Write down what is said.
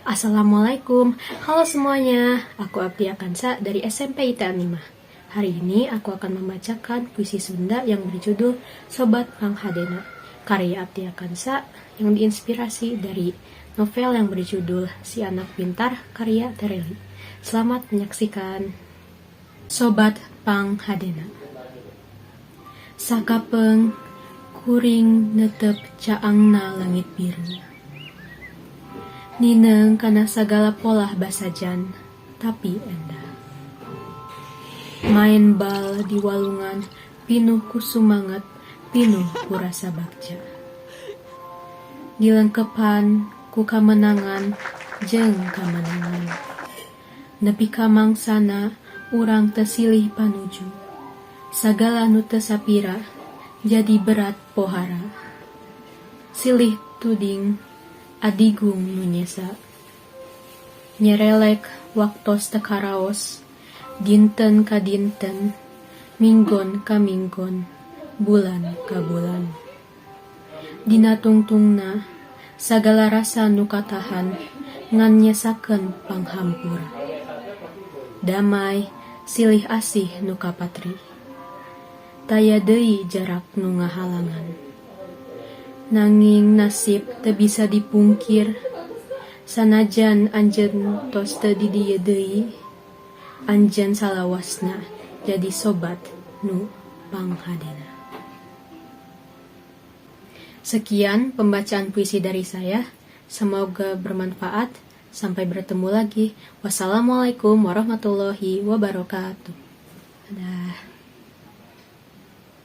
Assalamualaikum, halo semuanya, aku Abdi Akansa dari SMP ITN 5. Hari ini aku akan membacakan puisi Sunda yang berjudul Sobat Panghadena, karya Abdi Akansa yang diinspirasi dari novel yang berjudul Si Anak Pintar, karya Tereli. Selamat menyaksikan. Sobat Panghadena. Sakapeng kuring netep caangna langit biru. Nineng kana sagala polah basajan, tapi endah. Main bal di walungan, pinuh ku sumanget, pinuh ku rasa bagja. Dilengkepan ku kamenangan, jeung kamenangan. Nepi ka mangsana, urang teu silih panuju. Sagala nu teu sapira, jadi berat pohara. Silih tuding, adigung nu nyesa. Nyerelek waktos teu karaos, dinten ka dinten, minggon ka minggon, bulan ka bulan. Dina tungtungna, sagala rasa nu katahan, ngan nyesakeun panghampura. Damai, silih asih nu kapatri. Taya deui jarak nu ngahalangan. Nanging nasib teu bisa dipungkir, sanajan anjeun tos teu di dieu deui, anjeun salawasna jadi sobat nu panghadena. Sekian pembacaan puisi dari saya, semoga bermanfaat. Sampai bertemu lagi. Wassalamualaikum warahmatullahi wabarakatuh. Dadah.